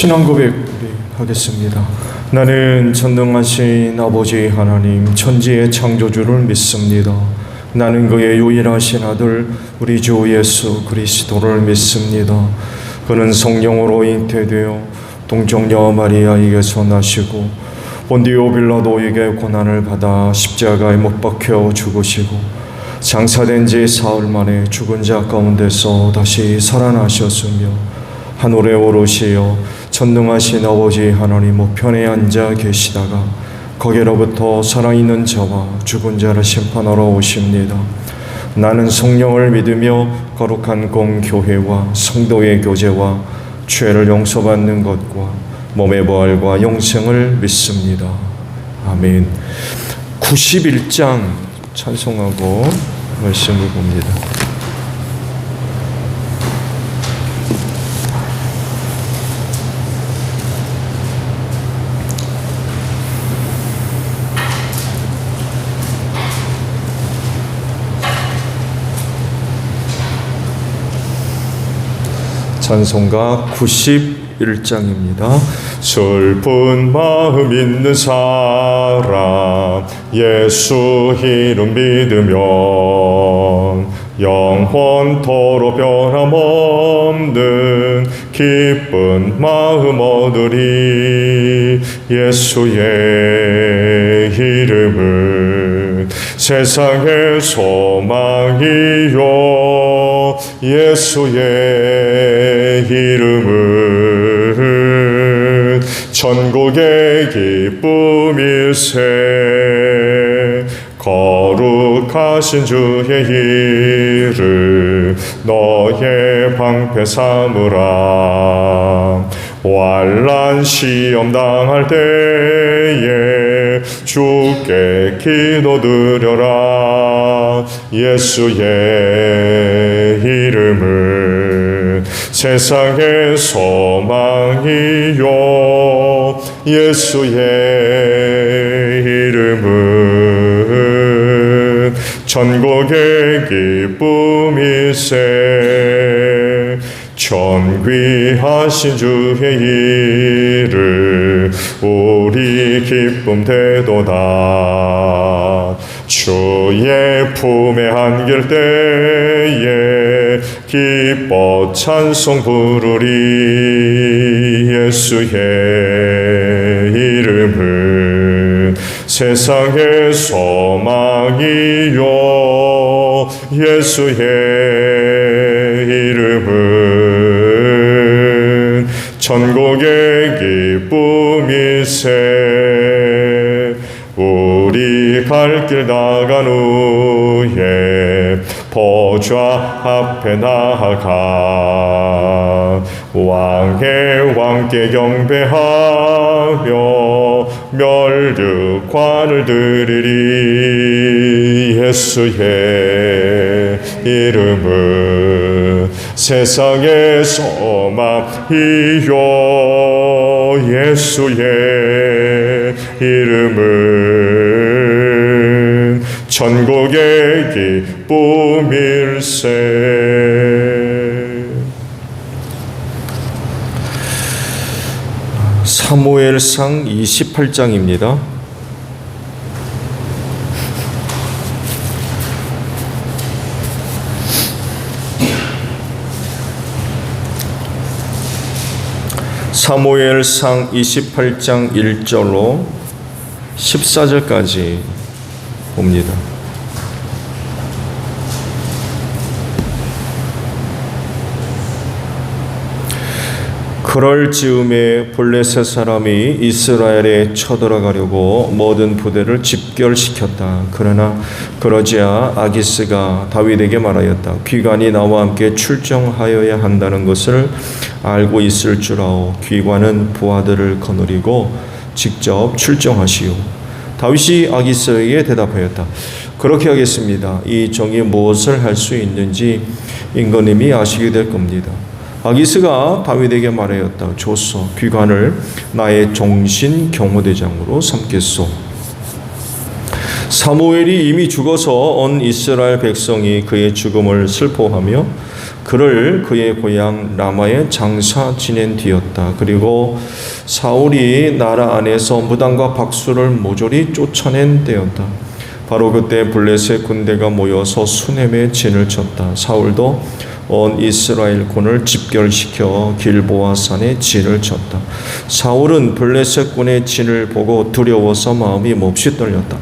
신앙 고백 하겠습니다. 나는 전능하신 아버지 하나님 천지의 창조주를 믿습니다. 나는 그의 유일하신 아들 우리 주 예수 그리스도를 믿습니다. 그는 성령으로 잉태되어 동정녀 마리아에게서 나시고 본디오 빌라도에게 고난을 받아 십자가에 못 박혀 죽으시고 장사된 지 사흘 만에 죽은 자 가운데서 다시 살아나셨으며 하늘에 오르시어 전능하신 아버지 하나님 우편에 앉아 계시다가 거기로부터 살아있는 자와 죽은 자를 심판하러 오십니다. 나는 성령을 믿으며 거룩한 공교회와 성도의 교제와 죄를 용서받는 것과 몸의 부활과 영생을 믿습니다. 아멘. 91장 찬송하고 말씀을 봅니다. 찬송가 91장입니다. 슬픈 마음 있는 사람 예수 이름 믿으면 영원토록 변함없는 기쁜 마음 얻으리. 예수의 이름은 세상의 소망이요 예수의 이름은 천국의 기쁨일세. 거룩하신 주의 이름 너의 방패 삼으라. 환난 시험 당할 때에 주께 기도드려라. 예수의 이름은 세상의 소망이요 예수의 이름은 천국의 기쁨일세. 존귀하신 주의 이름 우리 기쁨 되도다. 주의 품에 안길 때에 기뻐 찬송 부르리. 예수의 이름은 세상의 소망이요 예수의 이름은 천국의 기쁨일세. 우리 갈 길 나간 후에 보좌 앞에 나아가 왕의 왕께 경배하며 멸류관을 드리리. 예수의 이름은 세상의 소망이요 예수의 이름은 천국의 기쁨일세. 사무엘상 28장입니다. 사무엘상 28장 1절로 14절까지 봅니다. 그럴 즈음에 블레셋 사람이 이스라엘에 쳐들어가려고 모든 부대를 집결시켰다. 그러나 그러자 아기스가 다윗에게 말하였다. 귀관이 나와 함께 출정하여야 한다는 것을 알고 있을 줄 아오. 귀관은 부하들을 거느리고 직접 출정하시오. 다윗이 아기스에게 대답하였다. 그렇게 하겠습니다. 이 종이 무엇을 할 수 있는지 임금님이 아시게 될 겁니다. 아기스가 다윗에게 말하였다. 좋소. 귀관을 나의 종신 경호대장으로 삼겠소. 사무엘이 이미 죽어서 온 이스라엘 백성이 그의 죽음을 슬퍼하며 그를 그의 고향 라마에 장사 지낸 뒤였다. 그리고 사울이 나라 안에서 무당과 박수를 모조리 쫓아낸 때였다. 바로 그때 블레셋 군대가 모여서 수넴에 진을 쳤다. 사울도 온 이스라엘군을 집결시켜 길보아 산에 진을 쳤다. 사울은 블레셋 군의 진을 보고 두려워서 마음이 몹시 떨렸다.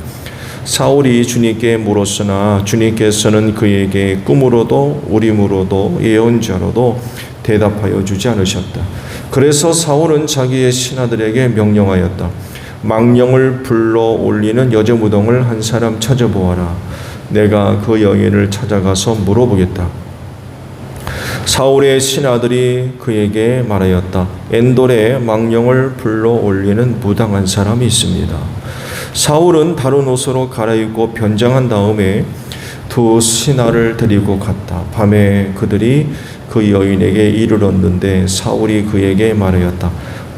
사울이 주님께 물었으나 주님께서는 그에게 꿈으로도 우림으로도 예언자로도 대답하여 주지 않으셨다. 그래서 사울은 자기의 신하들에게 명령하였다. 망령을 불러 올리는 여자 무덤을 한 사람 찾아보아라. 내가 그 여인을 찾아가서 물어보겠다. 사울의 신하들이 그에게 말하였다. 엔돌에 망령을 불러 올리는 무당한 사람이 있습니다. 사울은 다른 옷으로 갈아입고 변장한 다음에 두 신하를 데리고 갔다. 밤에 그들이 그 여인에게 이르렀는데 사울이 그에게 말하였다.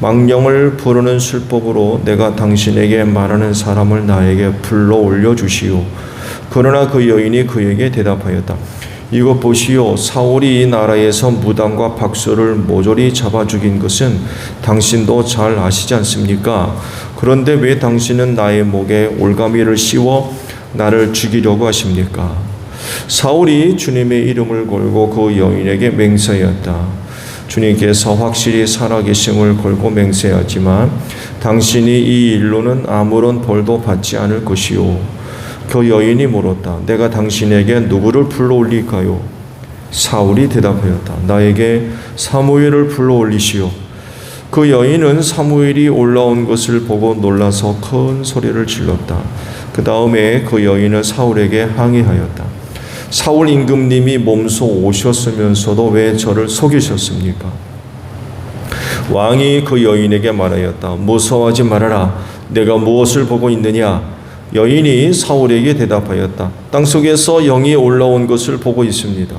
망령을 부르는 술법으로 내가 당신에게 말하는 사람을 나에게 불러 올려주시오. 그러나 그 여인이 그에게 대답하였다. 이것 보시오. 사울이 이 나라에서 무당과 박수를 모조리 잡아 죽인 것은 당신도 잘 아시지 않습니까? 그런데 왜 당신은 나의 목에 올가미를 씌워 나를 죽이려고 하십니까? 사울이 주님의 이름을 걸고 그 여인에게 맹세하였다. 주님께서 확실히 살아계심을 걸고 맹세하지만 당신이 이 일로는 아무런 벌도 받지 않을 것이요. 그 여인이 물었다. 내가 당신에게 누구를 불러 올릴까요? 사울이 대답하였다. 나에게 사무엘을 불러 올리시오. 그 여인은 사무엘이 올라온 것을 보고 놀라서 큰 소리를 질렀다. 그 다음에 그 여인은 사울에게 항의하였다. 사울 임금님이 몸소 오셨으면서도 왜 저를 속이셨습니까? 왕이 그 여인에게 말하였다. 무서워하지 말아라. 내가 무엇을 보고 있느냐? 여인이 사울에게 대답하였다. 땅속에서 영이 올라온 것을 보고 있습니다.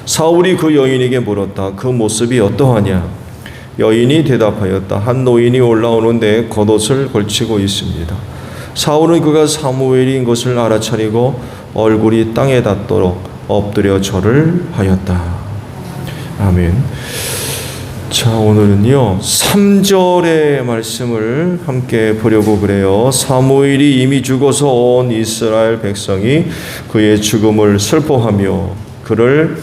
사울이 그 여인에게 물었다. 그 모습이 어떠하냐? 여인이 대답하였다. 한 노인이 올라오는데 겉옷을 걸치고 있습니다. 사울은 그가 사무엘인 것을 알아차리고 얼굴이 땅에 닿도록 엎드려 절을 하였다. 아멘. 자, 오늘은요 3절의 말씀을 함께 보려고 그래요. 사무엘이 이미 죽어서 온 이스라엘 백성이 그의 죽음을 슬퍼하며 그를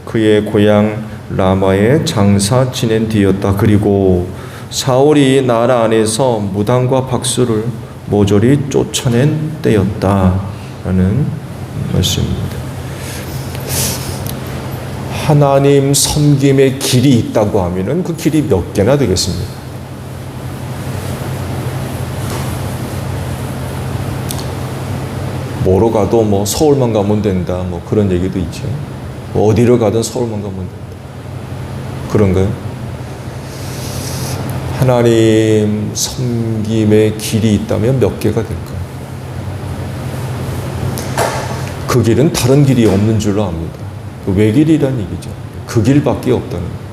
그의 고향 라마에 장사 지낸 뒤였다. 그리고 사울이 나라 안에서 무당과 박수를 모조리 쫓아낸 때였다라는 말씀입니다. 하나님 섬김의 길이 있다고 하면은 그 길이 몇 개나 되겠습니까? 뭐로 가도 뭐 서울만 가면 된다, 뭐 그런 얘기도 있죠. 어디로 가든 서울만 가면 된다. 그런가요? 하나님 섬김의 길이 있다면 몇 개가 될까요? 그 길은 다른 길이 없는 줄로 압니다. 그 외길이란 얘기죠. 그 길밖에 없다는 거예요.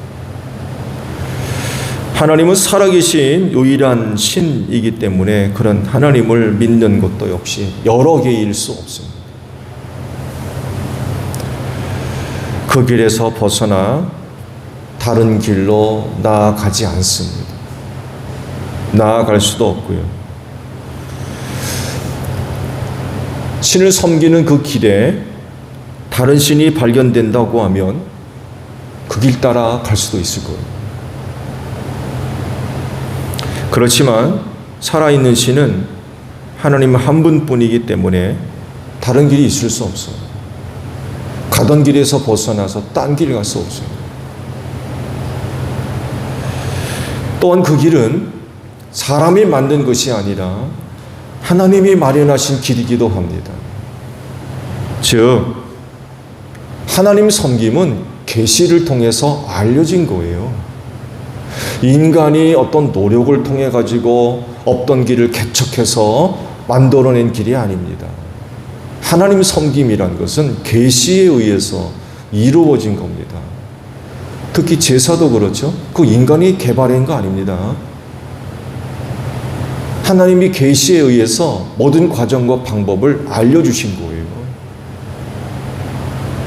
하나님은 살아계신 유일한 신이기 때문에 그런 하나님을 믿는 것도 역시 여러 개일 수 없습니다. 그 길에서 벗어나 다른 길로 나아가지 않습니다. 나아갈 수도 없고요. 신을 섬기는 그 길에 다른 신이 발견된다고 하면 그 길 따라 갈 수도 있을 거예요. 그렇지만 살아있는 신은 하나님 한 분뿐이기 때문에 다른 길이 있을 수 없어요. 가던 길에서 벗어나서 딴 길 갈 수 없어요. 또한 그 길은 사람이 만든 것이 아니라 하나님이 마련하신 길이기도 합니다. 즉 하나님 섬김은 계시를 통해서 알려진 거예요. 인간이 어떤 노력을 통해 가지고 없던 길을 개척해서 만들어낸 길이 아닙니다. 하나님 섬김이란 것은 계시에 의해서 이루어진 겁니다. 특히 제사도 그렇죠. 그 인간이 개발한 거 아닙니다. 하나님이 계시에 의해서 모든 과정과 방법을 알려주신 거예요.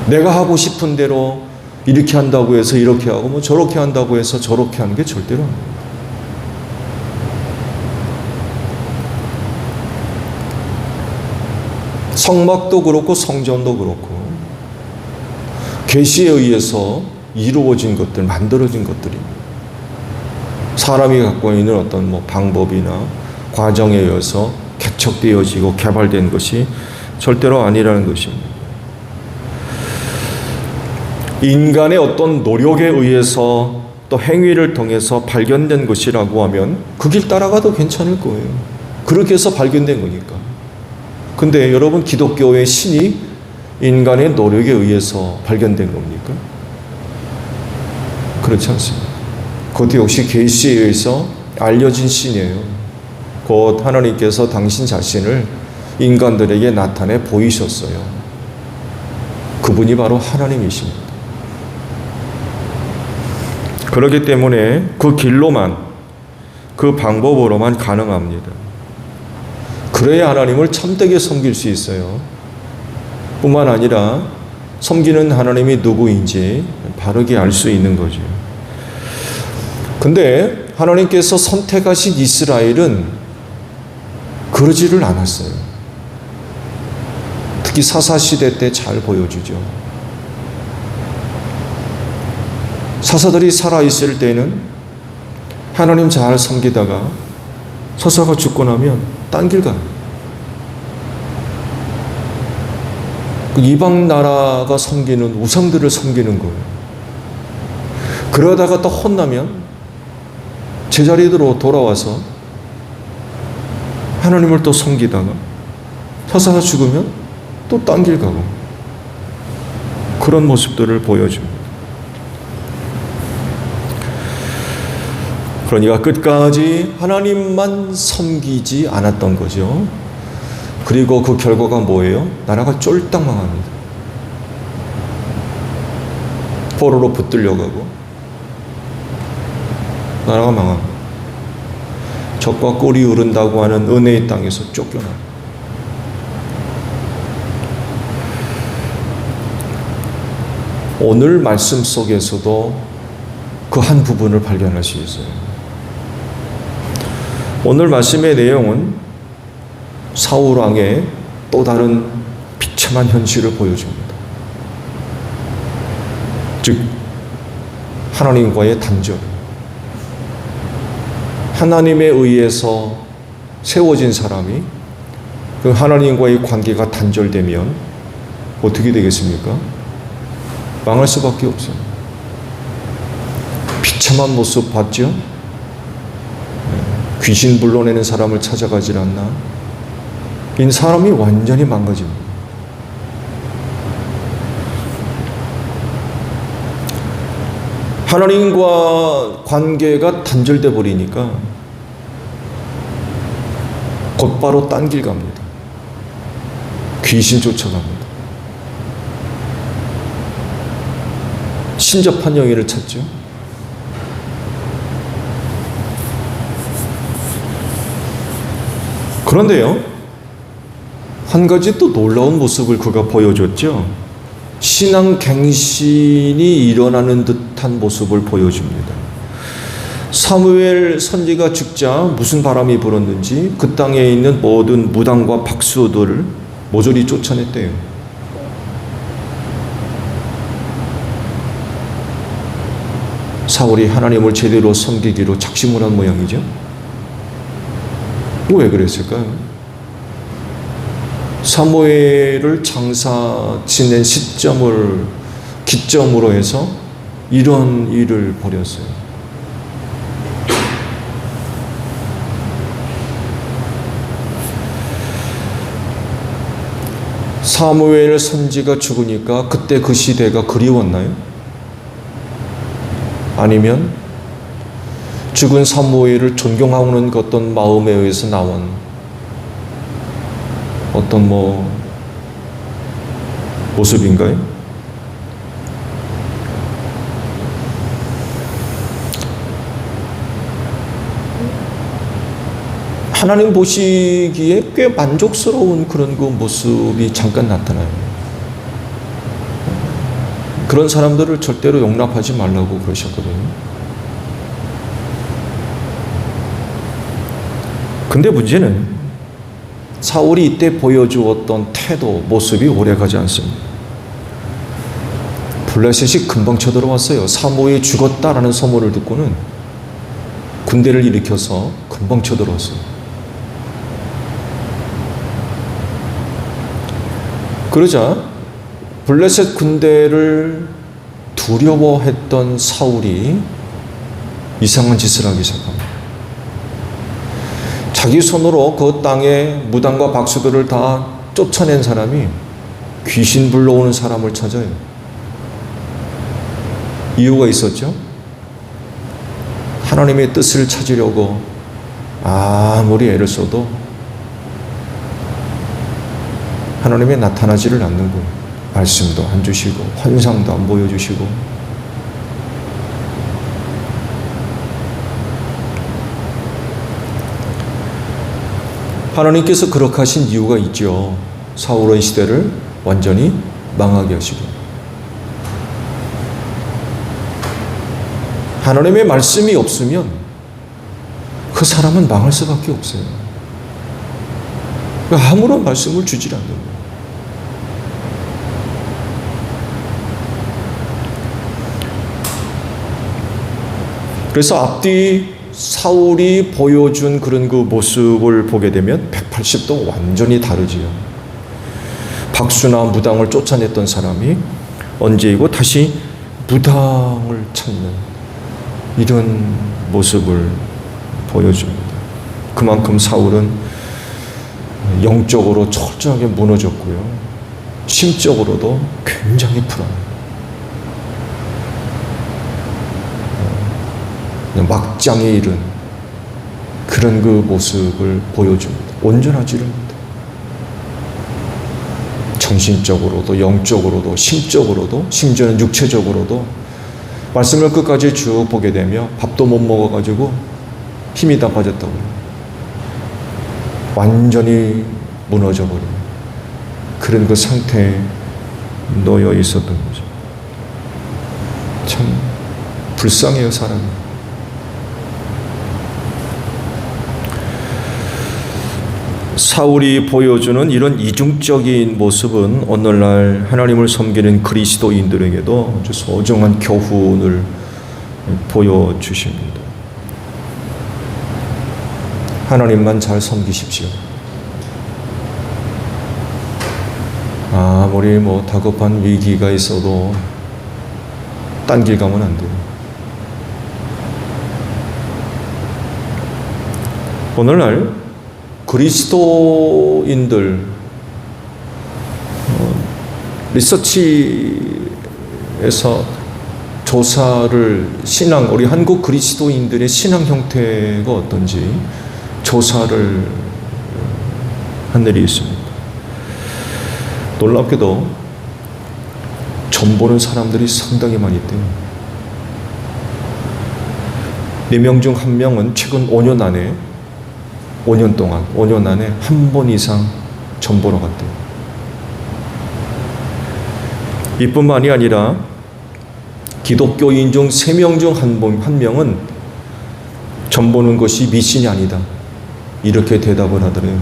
내가 하고 싶은 대로 이렇게 한다고 해서 이렇게 하고 뭐 저렇게 한다고 해서 저렇게 하는 게 절대로 아니에요. 성막도 그렇고 성전도 그렇고 계시에 의해서 이루어진 것들, 만들어진 것들입니다. 사람이 갖고 있는 어떤 뭐 방법이나 과정에 의해서 개척되어지고 개발된 것이 절대로 아니라는 것입니다. 인간의 어떤 노력에 의해서 또 행위를 통해서 발견된 것이라고 하면 그 길 따라가도 괜찮을 거예요. 그렇게 해서 발견된 거니까. 근데 여러분, 기독교의 신이 인간의 노력에 의해서 발견된 겁니까? 그렇지 않습니다. 그것도 역시 계시에 의해서 알려진 신이에요. 곧 하나님께서 당신 자신을 인간들에게 나타내 보이셨어요. 그분이 바로 하나님이십니다. 그렇기 때문에 그 길로만, 그 방법으로만 가능합니다. 그래야 하나님을 참되게 섬길 수 있어요. 뿐만 아니라 섬기는 하나님이 누구인지 바르게 알 수 있는 거죠. 근데 하나님께서 선택하신 이스라엘은 그러지를 않았어요. 특히 사사시대 때 잘 보여주죠. 사사들이 살아있을 때는 하나님 잘 섬기다가 사사가 죽고 나면 딴 길 가요. 이방 나라가 섬기는 우상들을 섬기는 거예요. 그러다가 또 혼나면 제자리로 돌아와서 하나님을 또 섬기다가 사사가 죽으면 또 딴 길 가고, 그런 모습들을 보여줍니다. 그러니까 끝까지 하나님만 섬기지 않았던 거죠. 그리고 그 결과가 뭐예요? 나라가 쫄딱 망합니다. 포로로 붙들려가고 나라가 망합니다. 적과 꼴이 우른다고 하는 은혜의 땅에서 쫓겨나요. 오늘 말씀 속에서도 그 한 부분을 발견할 수 있어요. 오늘 말씀의 내용은 사울 왕의 또 다른 비참한 현실을 보여줍니다. 즉, 하나님과의 단절. 하나님에 의해서 세워진 사람이 그 하나님과의 관계가 단절되면 어떻게 되겠습니까? 망할 수밖에 없어요. 비참한 모습 봤죠? 귀신 불러내는 사람을 찾아가질 않나? 이 사람이 완전히 망가집니다. 하나님과 관계가 단절돼 버리니까 곧바로 딴 길 갑니다. 귀신 쫓아갑니다. 신접한 여인을 찾죠. 그런데요, 한 가지 또 놀라운 모습을 그가 보여줬죠. 신앙 갱신이 일어나는 듯한 모습을 보여줍니다. 사무엘 선지가 죽자 무슨 바람이 불었는지 그 땅에 있는 모든 무당과 박수들을 모조리 쫓아냈대요. 사울이 하나님을 제대로 섬기기로 작심을 한 모양이죠. 왜 그랬을까요? 사무엘을 장사 지낸 시점을 기점으로 해서 이런 일을 벌였어요. 사무엘 선지가 죽으니까 그때 그 시대가 그리웠나요? 아니면 죽은 사무엘을 존경하는 어떤 마음에 의해서 나온 어떤 모습인가요? 하나님 보시기에 꽤 만족스러운 그런 그 모습이 잠깐 나타나요. 그런 사람들을 절대로 용납하지 말라고 그러셨거든요. 근데 문제는 사울이 이때 보여주었던 태도, 모습이 오래가지 않습니다. 블레셋이 금방 쳐들어왔어요. 사무엘이 죽었다라는 소문을 듣고는 군대를 일으켜서 금방 쳐들어왔어요. 그러자 블레셋 군대를 두려워했던 사울이 이상한 짓을 하기 시작합니다. 자기 손으로 그 땅에 무당과 박수들을 다 쫓아낸 사람이 귀신 불러오는 사람을 찾아요. 이유가 있었죠. 하나님의 뜻을 찾으려고 아무리 애를 써도 하나님이 나타나지를 않는 거예요. 말씀도 안 주시고 환상도 안 보여주시고. 하나님께서 그렇게 하신 이유가 있죠. 사울의 시대를 완전히 망하게 하시고. 하나님의 말씀이 없으면 그 사람은 망할 수밖에 없어요. 아무런 말씀을 주질 않는 거예요. 그래서 앞뒤 사울이 보여준 그런 그 모습을 보게 되면 180도 완전히 다르지요. 박수나 무당을 쫓아냈던 사람이 언제이고 다시 무당을 찾는 이런 모습을 보여줍니다. 그만큼 사울은 영적으로 철저하게 무너졌고요. 심적으로도 굉장히 불안해요. 막장에 이른 그런 그 모습을 보여줍니다. 온전하지를 못해. 정신적으로도 영적으로도 심적으로도 심지어는 육체적으로도 말씀을 끝까지 쭉 보게 되며 밥도 못 먹어가지고 힘이 다 빠졌다고 해요. 완전히 무너져버린 그런 그 상태에 놓여 있었던 거죠. 참 불쌍해요, 사람이. 사울이 보여주는 이런 이중적인 모습은 오늘날 하나님을 섬기는 그리스도인들에게도 아주 소중한 교훈을 보여주십니다. 하나님만 잘 섬기십시오. 아무리 다급한 위기가 있어도 딴 길 가면 안 돼요. 오늘날 그리스도인들 리서치에서 조사를 우리 한국 그리스도인들의 신앙 형태가 어떤지 조사를 한 일이 있습니다. 놀랍게도 점 보는 사람들이 상당히 많이 있대요. 4명 중 1명은 최근 5년 안에 5년 안에 한 번 이상 점 보러 갔대요. 이뿐만이 아니라 기독교인 중 3명 중 1명은 점 보는 것이 미신이 아니다. 이렇게 대답을 하더래요.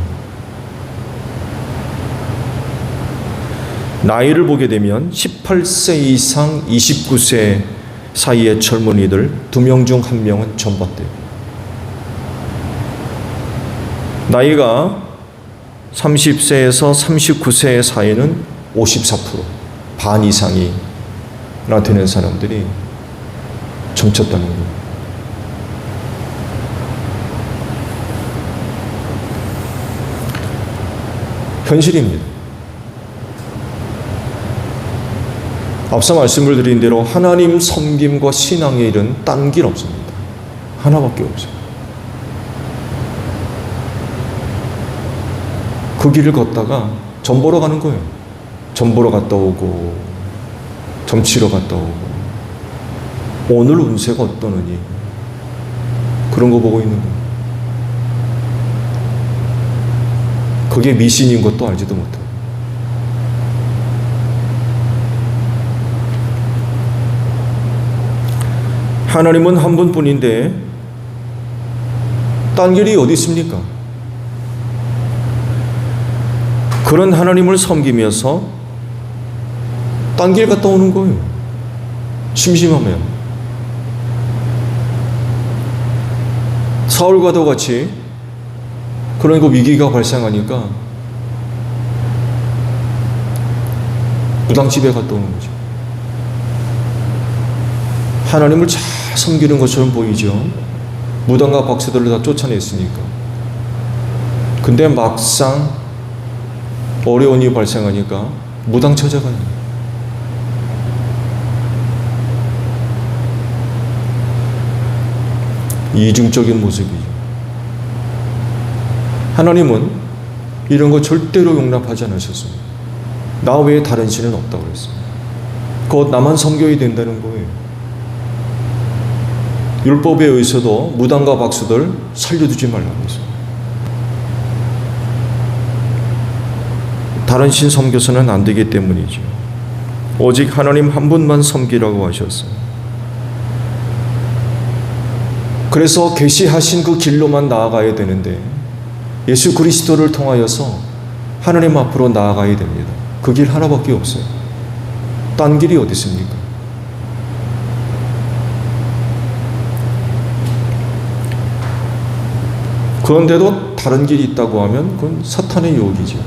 나이를 보게 되면 18세 이상 29세 사이의 젊은이들 2명 중 1명은 점 봤대요. 나이가 30세에서 39세 사이는 54%, 반 이상이나 되는 사람들이 점쳤다는 거예요. 현실입니다. 앞서 말씀을 드린 대로 하나님 섬김과 신앙의 일은 딴 길 없습니다. 하나밖에 없어요. 그 길을 걷다가 점 보러 가는 거예요. 점 보러 갔다 오고 점 치러 갔다 오고 오늘 운세가 어떠느니 그런 거 보고 있는 거예요. 그게 미신인 것도 알지도 못해요. 하나님은 한 분뿐인데 딴 길이 어디 있습니까? 그런 하나님을 섬기면서 딴 길 갔다 오는 거예요. 심심하면. 사울과도 같이 그런 거 위기가 발생하니까 무당집에 갔다 오는 거죠. 하나님을 잘 섬기는 것처럼 보이죠. 무당과 박사들을 다 쫓아냈으니까. 근데 막상 어려운 일이 발생하니까 무당 찾아가요. 이중적인 모습이죠. 하나님은 이런 거 절대로 용납하지 않으셨습니다. 나 외에 다른 신은 없다고 그랬습니다. 곧 나만 섬겨야 된다는 거예요. 율법에 의해서도 무당과 박수들 살려두지 말라고 했어요. 다른 신 섬겨서는 안 되기 때문이죠. 오직 하나님 한 분만 섬기라고 하셨어요. 그래서 계시하신 그 길로만 나아가야 되는데 예수 그리스도를 통하여서 하나님 앞으로 나아가야 됩니다. 그 길 하나밖에 없어요. 딴 길이 어디 있습니까? 그런데도 다른 길이 있다고 하면 그건 사탄의 유혹이죠.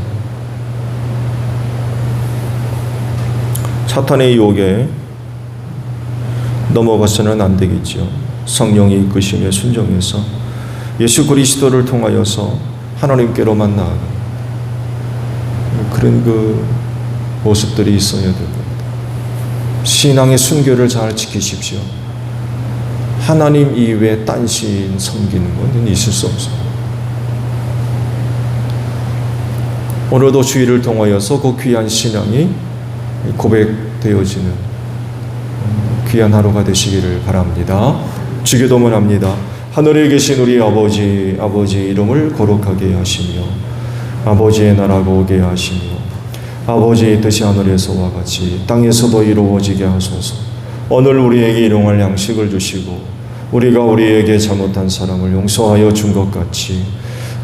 사탄의 유혹에 넘어가서는 안 되겠죠. 성령이 이끄시며 순종해서 예수 그리스도를 통하여서 하나님께로만 나아가는 그런 그 모습들이 있어야 될 겁니다. 신앙의 순결을 잘 지키십시오. 하나님 이외에 딴 신 섬기는 것은 있을 수 없습니다. 오늘도 주의를 통하여서 그 귀한 신앙이 고백되어지는 귀한 하루가 되시기를 바랍니다. 주기도문 합니다. 하늘에 계신 우리 아버지, 아버지의 이름을 거룩하게 하시며 아버지의 나라가 오게 하시며 아버지의 뜻이 하늘에서와 같이 땅에서도 이루어지게 하소서. 오늘 우리에게 일용할 양식을 주시고 우리가 우리에게 잘못한 사람을 용서하여 준 것 같이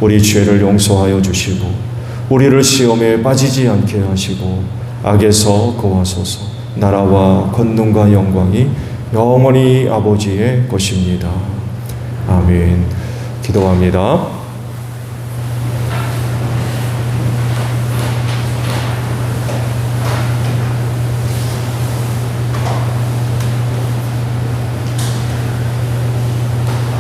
우리 죄를 용서하여 주시고 우리를 시험에 빠지지 않게 하시고 악에서 구하소서. 나라와 권능과 영광이 영원히 아버지의 것입니다. 아멘. 기도합니다.